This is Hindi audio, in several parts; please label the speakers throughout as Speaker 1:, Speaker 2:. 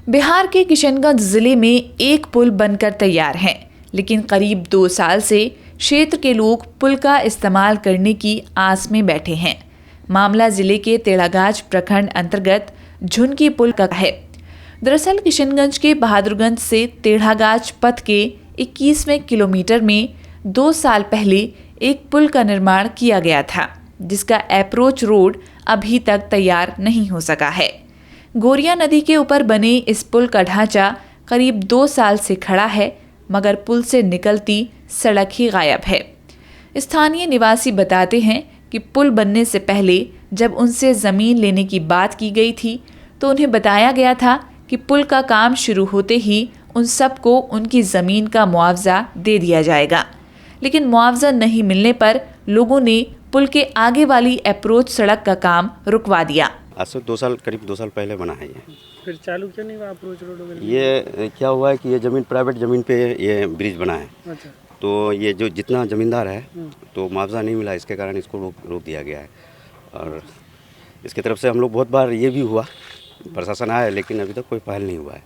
Speaker 1: बिहार के किशनगंज जिले में एक पुल बनकर तैयार है, लेकिन करीब 2 साल से क्षेत्र के लोग पुल का इस्तेमाल करने की आस में बैठे हैं। मामला जिले के तेढ़ागाछ प्रखंड अंतर्गत झुनकी पुल का है। दरअसल किशनगंज के बहादुरगंज से तेढ़ागाछ पथ के 21वें किलोमीटर में 2 साल पहले एक पुल का निर्माण किया गया था, जिसका अप्रोच रोड अभी तक तैयार नहीं हो सका है। गोरिया नदी के ऊपर बने इस पुल का ढांचा करीब 2 साल से खड़ा है, मगर पुल से निकलती सड़क ही गायब है। स्थानीय निवासी बताते हैं कि पुल बनने से पहले जब उनसे ज़मीन लेने की बात की गई थी तो उन्हें बताया गया था कि पुल का काम शुरू होते ही उन सबको उनकी ज़मीन का मुआवजा दे दिया जाएगा, लेकिन मुआवजा नहीं मिलने पर लोगों ने पुल के आगे वाली अप्रोच सड़क का काम रुकवा दिया।
Speaker 2: आज से 2 साल करीब 2 साल पहले बना है ये।
Speaker 3: फिर चालू क्यों नहीं हुआ अप्रोच रोड वगैरह?
Speaker 2: ये क्या हुआ है कि ये ज़मीन प्राइवेट ज़मीन पे ये ब्रिज बना है।
Speaker 3: अच्छा।
Speaker 2: तो ये जो जितना ज़मींदार है तो मुआवजा नहीं मिला, इसके कारण इसको रोक दिया गया है। और इसकी तरफ से हम लोग बहुत बार ये भी हुआ, प्रशासन आया, लेकिन अभी तक कोई पहल नहीं हुआ है।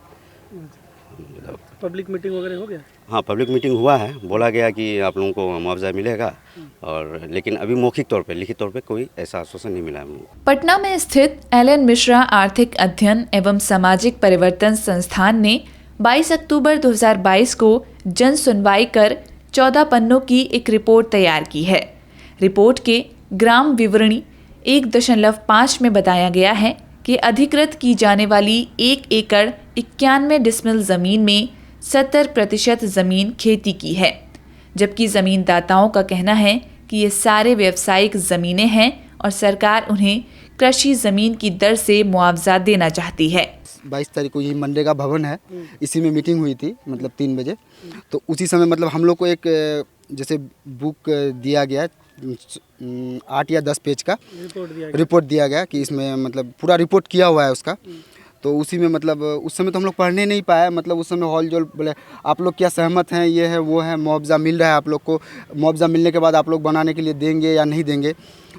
Speaker 3: पब्लिक मीटिंग वगैरह हो गया?
Speaker 2: हाँ, पब्लिक मीटिंग हुआ है, बोला गया कि आप लोगों को मुआवजा मिलेगा, और लेकिन अभी मौखिक तौर पे, लिखित तौर पे कोई ऐसा आश्वासन नहीं मिला है हम लोगों को।
Speaker 1: पटना में स्थित एल.एन. मिश्रा आर्थिक अध्ययन एवं सामाजिक परिवर्तन संस्थान ने 22 अक्टूबर 2022 को जन सुनवाई कर 14 पन्नों की एक रिपोर्ट तैयार की है। रिपोर्ट के ग्राम विवरणी 1.5 में बताया गया है कि अधिकृत की जाने वाली 1 एकड़ 91 डिसमिल जमीन में 70% जमीन खेती की है, जबकि जमींदाताओं का कहना है कि ये सारे व्यावसायिक जमीनें हैं और सरकार उन्हें कृषि जमीन की दर से मुआवजा देना चाहती है।
Speaker 4: 22 तारीख को यही मनरेगा भवन है, इसी में मीटिंग हुई थी, मतलब 3 बजे। तो उसी समय मतलब हम लोग को एक जैसे बुक दिया गया, 8 या 10 पेज का रिपोर्ट दिया गया कि इसमें मतलब पूरा रिपोर्ट किया हुआ है उसका। तो उसी में मतलब उस समय तो हम लोग पढ़ने नहीं पाए, मतलब उस समय हॉल जोल बोले आप लोग क्या सहमत हैं, ये है वो है, मुआवजा मिल रहा है आप लोग को, मुआवजा मिलने के बाद आप लोग बनाने के लिए देंगे या नहीं देंगे।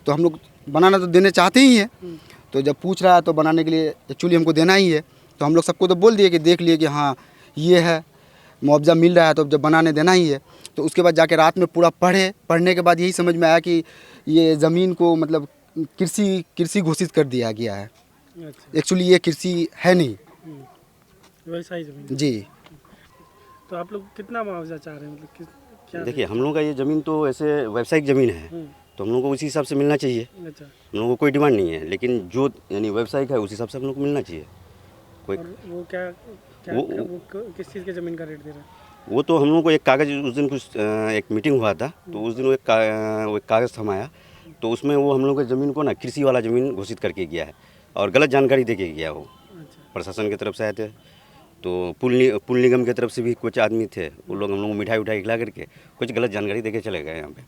Speaker 4: तो हम लोग बनाना तो देने चाहते ही हैं, तो जब पूछ रहा है तो बनाने के लिए एक्चुअली हमको देना ही है। तो हम लोग सबको तो बोल दिए कि देख लिए कि हाँ ये है, मुआवजा मिल रहा है, तो जब बनाने देना ही है। तो उसके बाद जाके रात में पूरा पढ़ने के बाद यही समझ में आया कि ये ज़मीन को मतलब कृषि घोषित कर दिया गया है। एक्चुअली ये कृषि है नहीं,
Speaker 3: व्यवसायिक ज़मीन
Speaker 4: जी।
Speaker 3: तो आप लोग कितना मुआवजा चाह रहे हैं, मतलब क्या?
Speaker 2: देखिए, हम लोग का ये ज़मीन तो ऐसे व्यावसायिक ज़मीन है, तो हम लोग को उसी हिसाब से मिलना चाहिए।
Speaker 3: अच्छा।
Speaker 2: हम लोगों को कोई डिमांड नहीं है, लेकिन जो यानी व्यावसायिक है उस हिसाब से हम लोग को मिलना चाहिए। कोई
Speaker 3: और वो क्या वो किस चीज़ के ज़मीन का रेट दे रहा है?
Speaker 2: वो तो हम लोग को एक कागज़, उस दिन कुछ एक मीटिंग हुआ था, तो उस दिन वो एक कागज़ थमाया, तो उसमें वो हम लोग के ज़मीन को ना कृषि वाला ज़मीन घोषित करके गया है, और गलत जानकारी दे के गया वो।
Speaker 3: अच्छा।
Speaker 2: प्रशासन की तरफ से आए थे, तो पुल निगम की तरफ से भी कुछ आदमी थे, वो लोग हम लोग को मिठाई खिला करके कुछ गलत जानकारी दे के चले गए। यहाँ पे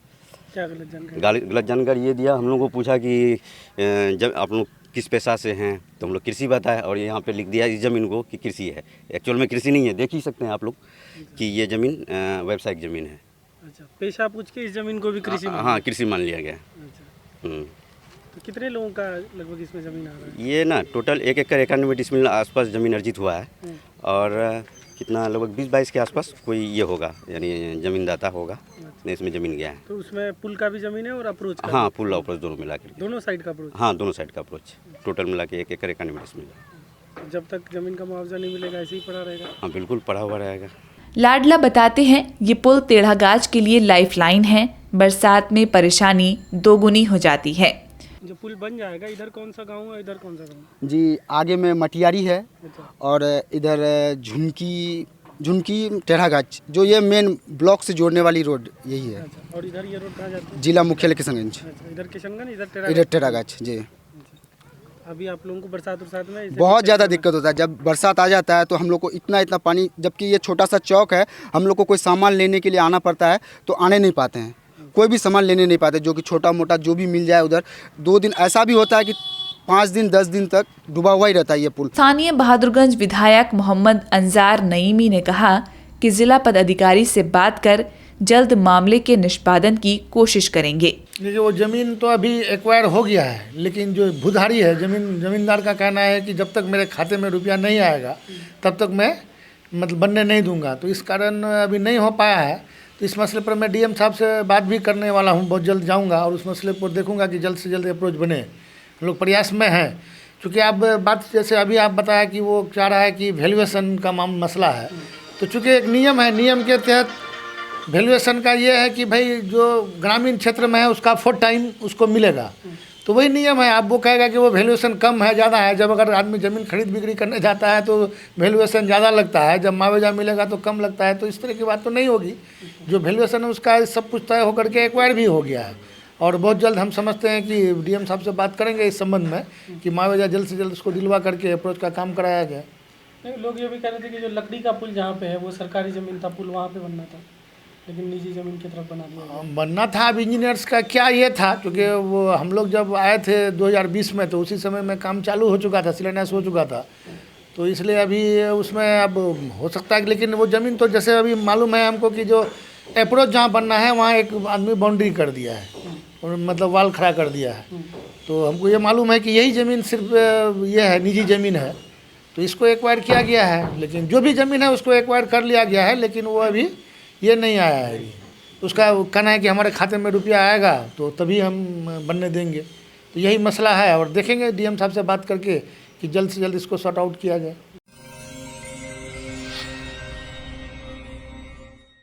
Speaker 3: क्या गलत जानकारी?
Speaker 2: गलत जानकारी ये दिया, हम लोग को पूछा कि जब आप लोग किस पेशा से हैं, तो हम लोग कृषि बताए, और यहाँ पे लिख दिया इस ज़मीन को कि कृषि है। एक्चुअल में कृषि नहीं है, देख ही सकते हैं आप लोग कि ये ज़मीन व्यावसायिक ज़मीन है।
Speaker 3: अच्छा, पेशा पूछ के इस ज़मीन को भी कृषि मान?
Speaker 2: हाँ, कृषि मान लिया गया।
Speaker 3: अच्छा। तो कितने लोगों का लगभग इसमें ज़मीन आ रहा है?
Speaker 2: ये ना टोटल 1 एकड़ 91 डिसमिल आसपास ज़मीन अर्जित हुआ है, और कितना लगभग 20-22 के आसपास कोई ये होगा, यानी ज़मीनदाता होगा, इसमें ज़मीन गया है।
Speaker 3: तो उसमें पुल का भी ज़मीन है और अप्रोच का?
Speaker 2: हाँ, पुल अप्रोच दोनों मिला कर।
Speaker 3: दोनों साइड का अप्रोच?
Speaker 2: हाँ, दोनों साइड का अप्रोच टोटल मिला के 1 एकड़ 91 डिसमिल।
Speaker 3: जब तक ज़मीन का मुआवजा नहीं मिलेगा ऐसे ही पड़ा रहेगा?
Speaker 2: हाँ, बिल्कुल पड़ा हुआ रहेगा।
Speaker 1: लाडला बताते हैं, ये पुल तेढ़ागाछ के लिए लाइफलाइन है। बरसात में परेशानी दोगुनी हो जाती है।
Speaker 3: जो पुल बन जाएगा, इधर कौन सा गांव है, इधर कौन सा गांव?
Speaker 4: जी, आगे में मटियारी है,
Speaker 3: अच्छा।
Speaker 4: और इधर झुनकी तेढ़ागाछ, जो ये मेन ब्लॉक से जोड़ने वाली रोड यही है।
Speaker 3: अच्छा। और इधर ये रोड कहाँ जाती है?
Speaker 4: जिला मुख्यालय किशनगंज।
Speaker 3: अच्छा, इधर किशनगंज,
Speaker 4: इधर तेढ़ागाछ जी।
Speaker 3: अभी आप लोगों को बरसात में
Speaker 4: बहुत ज़्यादा दिक्कत होता है। जब बरसात आ जाता है तो हम लोग को इतना पानी, जबकि ये छोटा सा चौक है, हम लोग को कोई सामान लेने के लिए आना पड़ता है तो आने नहीं पाते हैं, कोई भी सामान लेने नहीं पाते, जो कि छोटा मोटा जो भी मिल जाए उधर। 2 दिन ऐसा भी होता है कि 5 दिन 10 दिन तक डूबा हुआ ही रहता है ये पुल।
Speaker 1: स्थानीय बहादुरगंज विधायक मोहम्मद अंजार नईमी ने कहा कि जिला पदाधिकारी से बात कर जल्द मामले के निष्पादन की कोशिश करेंगे।
Speaker 5: देखिए, वो ज़मीन तो अभी एक्वायर हो गया है, लेकिन जो भूधारी है ज़मींदार का कहना है कि जब तक मेरे खाते में रुपया नहीं आएगा तब तक मैं मतलब बनने नहीं दूंगा। तो इस कारण अभी नहीं हो पाया है। तो इस मसले पर मैं डीएम साहब से बात भी करने वाला हूँ, बहुत जल्द जाऊँगा और उस मसले पर देखूँगा कि जल्द से जल्द अप्रोच बने। हम लोग प्रयास में हैं, चूँकि आप बात जैसे अभी आप बताया कि वो चाह रहा है कि वैल्यूएशन का मसला है, तो चूँकि एक नियम है, नियम के तहत वैल्यूएशन का ये है कि भाई जो ग्रामीण क्षेत्र में है उसका 4 टाइम उसको मिलेगा। तो वही नियम है। अब वो कहेगा कि वो वैल्यूएशन कम है, ज़्यादा है। जब अगर आदमी ज़मीन खरीद बिक्री करने जाता है तो वैल्यूएशन ज़्यादा लगता है, जब मुआवजा मिलेगा तो कम लगता है। तो इस तरह की बात तो नहीं होगी। जो वैल्यूएशन है उसका सब कुछ तय होकर के एक्वायर भी हो गया है और बहुत जल्द हम समझते हैं कि डीएम साहब से बात करेंगे इस संबंध में कि मुआवजा जल्द से जल्द उसको दिलवा करके अप्रोच का काम कराया गया।
Speaker 3: लोग ये भी कह रहे थे कि जो लकड़ी का पुल जहाँ पे है वो सरकारी ज़मीन था, पुल वहाँ पे बनना था, लेकिन निजी ज़मीन की तरफ बना दिया गया।
Speaker 5: बनना था। अब इंजीनियर्स का क्या ये था, क्योंकि वो हम लोग जब आए थे 2020 में तो उसी समय में काम चालू हो चुका था, शिलान्यास हो चुका था। तो इसलिए अभी उसमें अब हो सकता है, लेकिन वो ज़मीन तो जैसे अभी मालूम है हमको कि जो अप्रोच जहाँ बनना है वहाँ एक आदमी बाउंड्री कर दिया है और मतलब वाल खड़ा कर दिया है। तो हमको ये मालूम है कि यही ज़मीन सिर्फ ये है, निजी ज़मीन है, तो इसको एक्वायर किया गया है। लेकिन जो भी ज़मीन है उसको एक्वायर कर लिया गया है, लेकिन वो अभी ये नहीं आया है। उसका कहना है कि हमारे खाते में रुपया आएगा तो तभी हम बनने देंगे। तो यही मसला है और देखेंगे डीएम साहब से बात करके कि जल्द से जल्द इसको सॉर्ट आउट किया जाए।